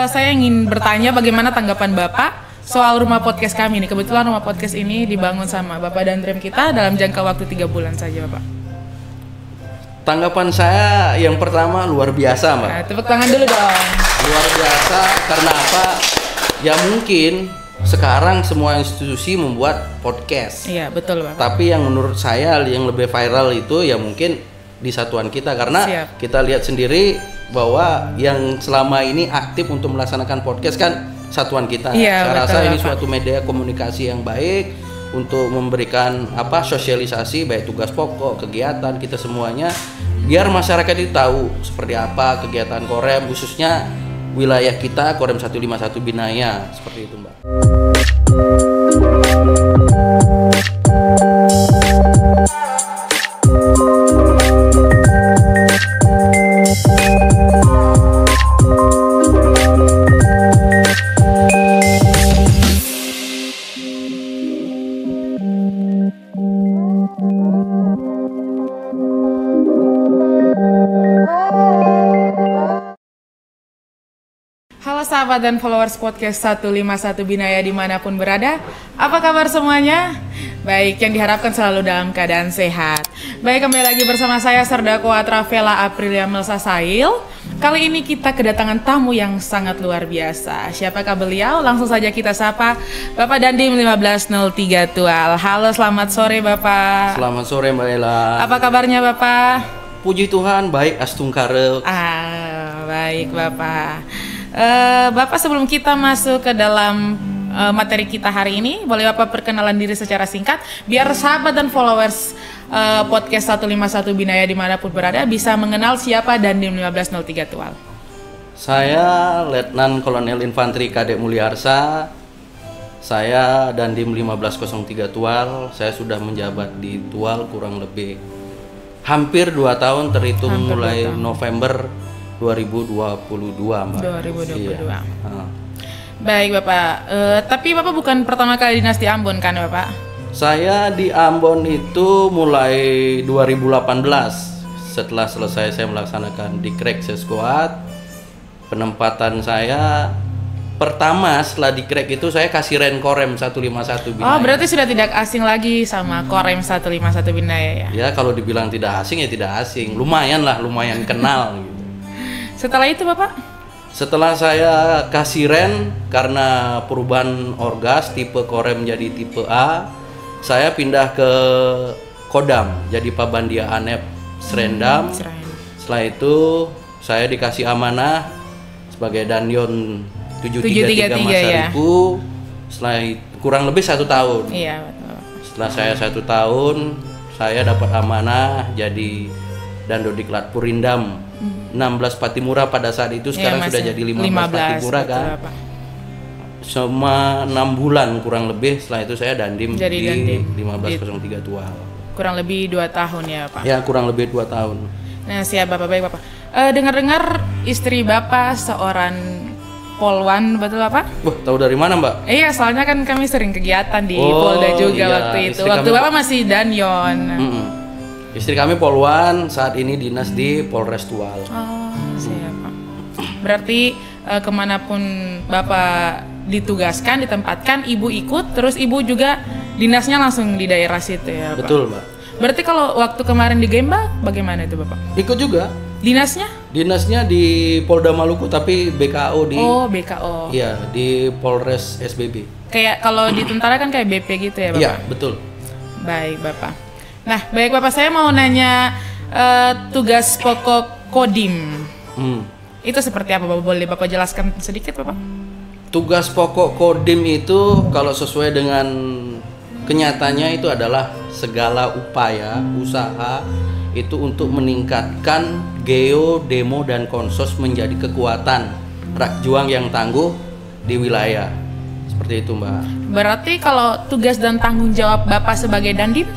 saya ingin bertanya bagaimana tanggapan Bapak soal rumah podcast kami ini. Kebetulan rumah podcast ini dibangun sama Bapak dan Dream kita dalam jangka waktu 3 bulan saja, Bapak. Tanggapan saya yang pertama luar biasa, Mbak. Nah, tepuk tangan dulu dong. Luar biasa karena apa? Ya mungkin sekarang semua institusi membuat podcast. Iya, betul, Bapak. Tapi yang menurut saya yang lebih viral itu ya mungkin di satuan kita karena kita lihat sendiri bahwa yang selama ini aktif untuk melaksanakan podcast kan satuan kita. Iya, saya betul, rasa ini Bapak. suatu media komunikasi yang baik untuk memberikan sosialisasi baik tugas pokok, kegiatan kita semuanya biar masyarakat itu tahu seperti apa kegiatan Korem khususnya wilayah kita Korem 151 Binaya seperti itu, Mbak. Halo sahabat dan followers podcast 151 Binaya dimanapun berada. Apa kabar semuanya? Baik, yang diharapkan selalu dalam keadaan sehat. Baik, kembali lagi bersama saya Serdako Atravela Aprilia Melsa Sail. Kali ini kita kedatangan tamu yang sangat luar biasa. Siapakah beliau? Langsung saja kita sapa Bapak Dandim 1503 Tual. Halo, selamat sore Bapak. Selamat sore Mbak Ella. Apa kabarnya Bapak? Puji Tuhan, baik astungkarel. Baik Bapak. Bapak, sebelum kita masuk ke dalam materi kita hari ini, boleh Bapak perkenalan diri secara singkat biar sahabat dan followers podcast 151 Binaya dimanapun berada bisa mengenal siapa Dandim 1503 Tual. Saya Letnan Kolonel Infanteri Kadek Mulyarsa. Saya Dandim 1503 Tual. Saya sudah menjabat di Tual kurang lebih hampir 2 tahun terhitung mulai November 2022, Mbak. 2022. Iya. Baik Bapak, tapi Bapak bukan pertama kali dinas di Ambon kan Bapak? Saya di Ambon itu mulai 2018. Setelah selesai saya melaksanakan Dikrek Seskuat. Penempatan saya pertama setelah Dikrek itu saya kasiren Korem 151 Binaya. Oh, berarti sudah tidak asing lagi sama Korem 151 Binaya ya? Ya, kalau dibilang tidak asing ya tidak asing. Lumayan kenal gitu. Setelah itu Bapak? Setelah saya kasiren karena perubahan orgas tipe Korem jadi tipe A, saya pindah ke Kodam jadi Pabandia Anep Serendam. Setelah itu saya dikasih amanah sebagai Danyon 733 Masaribu. Setelah kurang lebih 1 tahun. Iya, betul. Setelah saya 1 tahun, saya dapat amanah jadi Dandodiklat Purindam 16 Patimura pada saat itu, sekarang sudah jadi 15 Patimura kan. Selama 6 bulan kurang lebih, setelah itu saya Dandim jadi di 1503 Tual. Kurang lebih 2 tahun ya Pak? Ya, kurang lebih 2 tahun. Nah, siap Bapak, baik Bapak. Dengar-dengar istri Bapak seorang Polwan, betul Bapak? Wah, tahu dari mana Mbak? Iya, soalnya kan kami sering kegiatan di Polda juga waktu itu. Waktu Bapak masih Danyon. Istri kami Polwan, saat ini dinas di Polres Tual. Oh, siap Pak. Berarti kemanapun Bapak ditugaskan, ditempatkan, Ibu ikut, terus Ibu juga dinasnya langsung di daerah situ ya Pak? Betul Mbak. Berarti kalau waktu kemarin di Gemba, bagaimana itu Bapak? Ikut juga. Dinasnya? Dinasnya di Polda Maluku tapi BKO di... Oh, BKO. Iya, di Polres SBB. Kayak kalau di tentara kan kayak BP gitu ya Bapak? Iya, betul. Baik Bapak. Nah, baik Bapak, saya mau nanya tugas pokok Kodim. Itu seperti apa Bapak? Boleh Bapak jelaskan sedikit Bapak? Tugas pokok Kodim itu kalau sesuai dengan kenyataannya itu adalah segala upaya, usaha itu untuk meningkatkan geo, demo, dan konsos menjadi kekuatan rakjuang yang tangguh di wilayah. Seperti itu Mbak. Berarti kalau tugas dan tanggung jawab Bapak sebagai Dandim?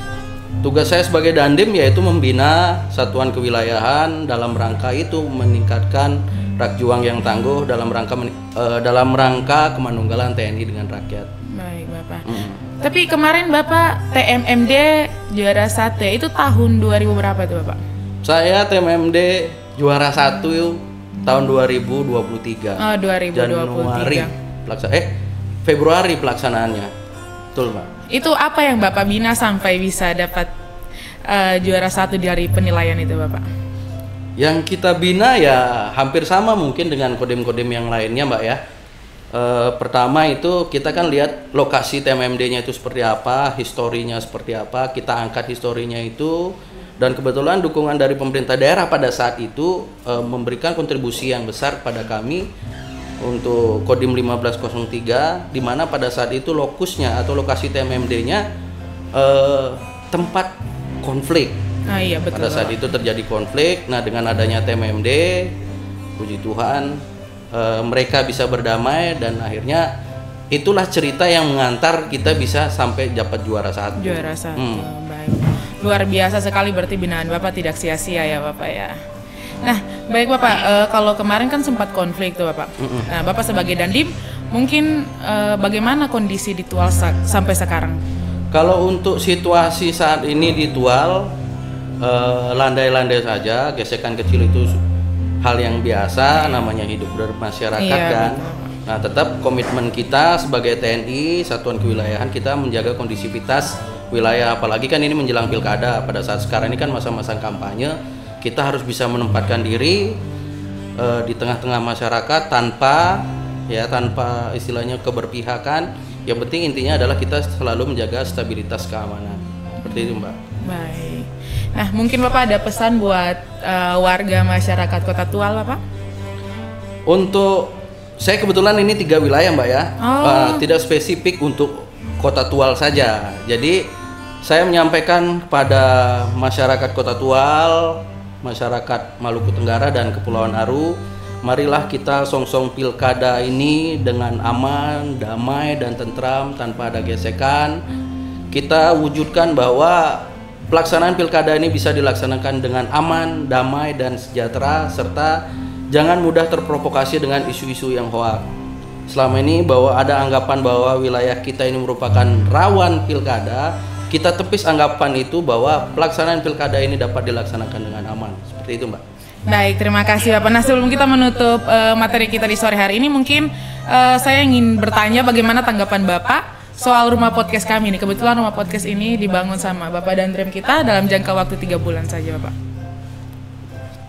Tugas saya sebagai Dandim yaitu membina satuan kewilayahan dalam rangka itu meningkatkan rakjuang yang tangguh dalam rangka kemanunggalan TNI dengan rakyat. Baik Bapak. Tapi kemarin Bapak TMMD juara 1 ya, itu tahun 2000 berapa itu Bapak? Saya TMMD juara 1 tahun 2023. Oh, 2023. Februari pelaksanaannya. Betul, Mbak. Itu apa yang Bapak bina sampai bisa dapat juara 1 dari penilaian itu, Bapak? Yang kita bina ya hampir sama mungkin dengan kodem-kodem yang lainnya, Mbak ya. Pertama itu kita kan lihat lokasi TMMD-nya itu seperti apa, historinya seperti apa, kita angkat historinya itu, dan kebetulan dukungan dari pemerintah daerah pada saat itu memberikan kontribusi yang besar pada kami untuk Kodim 1503, di mana pada saat itu lokusnya atau lokasi TMMD-nya tempat konflik. Iya, betul. Pada saat itu terjadi konflik. Nah, dengan adanya TMMD, puji Tuhan, mereka bisa berdamai dan akhirnya itulah cerita yang mengantar kita bisa sampai dapat juara 1. Juara 1. Baik. Luar biasa sekali berarti binaan Bapak tidak sia-sia ya, Bapak ya. Nah, baik Bapak, kalau kemarin kan sempat konflik tuh Bapak. Nah, Bapak sebagai Dandim, mungkin bagaimana kondisi di Tual sampai sekarang? Kalau untuk situasi saat ini di Tual, landai-landai saja, gesekan kecil itu hal yang biasa, namanya hidup bermasyarakat kan. Betul. Nah, tetap komitmen kita sebagai TNI, Satuan Kewilayahan, kita menjaga kondisivitas wilayah, apalagi kan ini menjelang pilkada. Pada saat sekarang ini kan masa-masa kampanye, kita harus bisa menempatkan diri di tengah-tengah masyarakat tanpa istilahnya keberpihakan. Yang penting intinya adalah kita selalu menjaga stabilitas keamanan. Seperti itu, Mbak. Baik. Nah, mungkin Bapak ada pesan buat warga masyarakat Kota Tual, Bapak? Untuk saya kebetulan ini 3 wilayah, Mbak ya. Tidak spesifik untuk Kota Tual saja. Jadi saya menyampaikan kepada masyarakat Kota Tual, masyarakat Maluku Tenggara dan Kepulauan Aru, marilah kita songsong pilkada ini dengan aman, damai dan tentram tanpa ada gesekan. Kita wujudkan bahwa pelaksanaan pilkada ini bisa dilaksanakan dengan aman, damai dan sejahtera, serta jangan mudah terprovokasi dengan isu-isu yang hoak. Selama ini bahwa ada anggapan bahwa wilayah kita ini merupakan rawan pilkada, kita tepis anggapan itu bahwa pelaksanaan pilkada ini dapat dilaksanakan dengan aman. Seperti itu, Mbak. Baik, terima kasih Bapak. Nah, sebelum kita menutup materi kita di sore hari ini, mungkin saya ingin bertanya bagaimana tanggapan Bapak soal rumah podcast kami ini. Kebetulan rumah podcast ini dibangun sama Bapak dan Dream kita dalam jangka waktu 3 bulan saja, Bapak.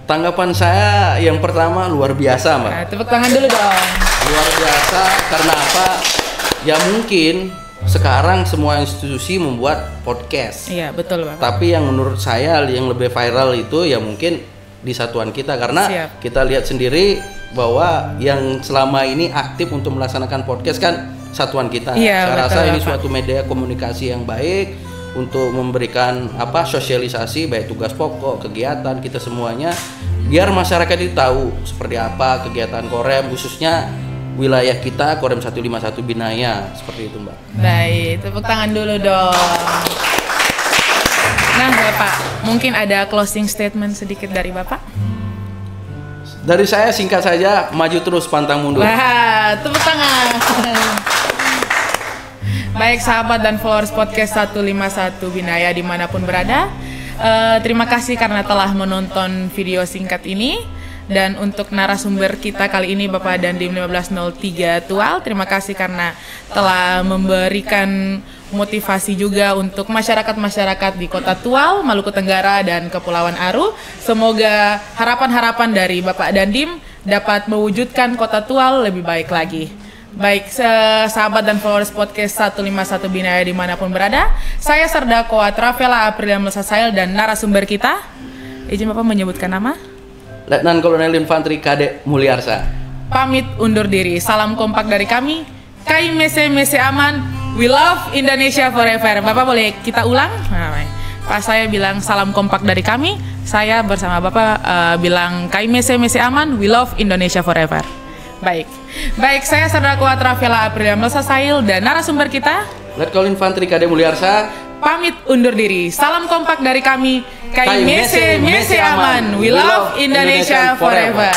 Tanggapan saya yang pertama luar biasa, Mbak. Nah, tepuk tangan dulu dong. Luar biasa karena apa? Ya mungkin sekarang semua institusi membuat podcast. Iya, betul, Bapak. Tapi yang menurut saya yang lebih viral itu ya mungkin di satuan kita, karena kita lihat sendiri bahwa yang selama ini aktif untuk melaksanakan podcast kan satuan kita. Iya, saya betul, rasa ini Bapak. suatu media komunikasi yang baik untuk memberikan sosialisasi baik tugas pokok, kegiatan kita semuanya, biar masyarakat itu tahu seperti apa kegiatan Korem, khususnya wilayah kita Korem 151 Binaya, seperti itu, Mbak. Baik, tepuk tangan dulu dong. Nah, Bapak, mungkin ada closing statement sedikit dari Bapak? Dari saya singkat saja, maju terus pantang mundur. Wah, tepuk tangan. Baik sahabat dan followers podcast 151 Binaya dimanapun berada, terima kasih karena telah menonton video singkat ini. Dan untuk narasumber kita kali ini Bapak Dandim 1503 Tual, terima kasih karena telah memberikan motivasi juga untuk masyarakat-masyarakat di Kota Tual, Maluku Tenggara dan Kepulauan Aru. Semoga harapan-harapan dari Bapak Dandim dapat mewujudkan Kota Tual lebih baik lagi. Baik sahabat dan followers podcast 151 Binaya dimanapun berada, saya Serdako Travela Aprilia Melsasail dan narasumber kita, izin Bapak menyebutkan nama? Letnan Kolonel Infantri Kadek Mulyarsa. Pamit undur diri. Salam kompak dari kami. Kai mese aman. We love Indonesia forever. Bapak boleh kita ulang? Nah, Pak saya bilang salam kompak dari kami. Saya bersama Bapak bilang kai mese aman. We love Indonesia forever. Baik. Baik, saya Serdako Travela Aprilia Melsasail dan narasumber kita Letkol Infantri Kadek Mulyarsa. Pamit undur diri. Salam kompak dari kami. Kai mese aman. We love Indonesia forever.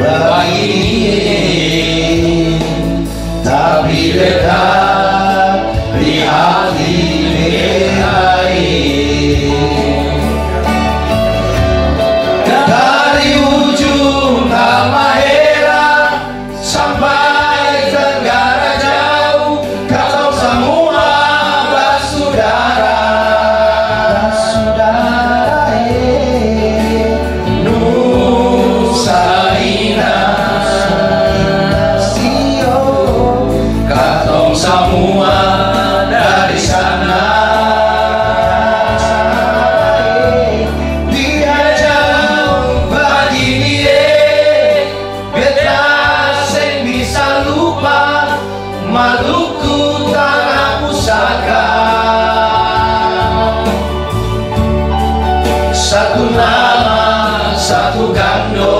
begini, tapi dekat di hati dari ujung Halmahera sampai Tenggara jauh, kalau semua bersaudara, Nusa Indah, katong semua dari sana. Dia jauh begini, beta seng bisa lupa Maluku tanah pusaka. Satu nama, satu gandum,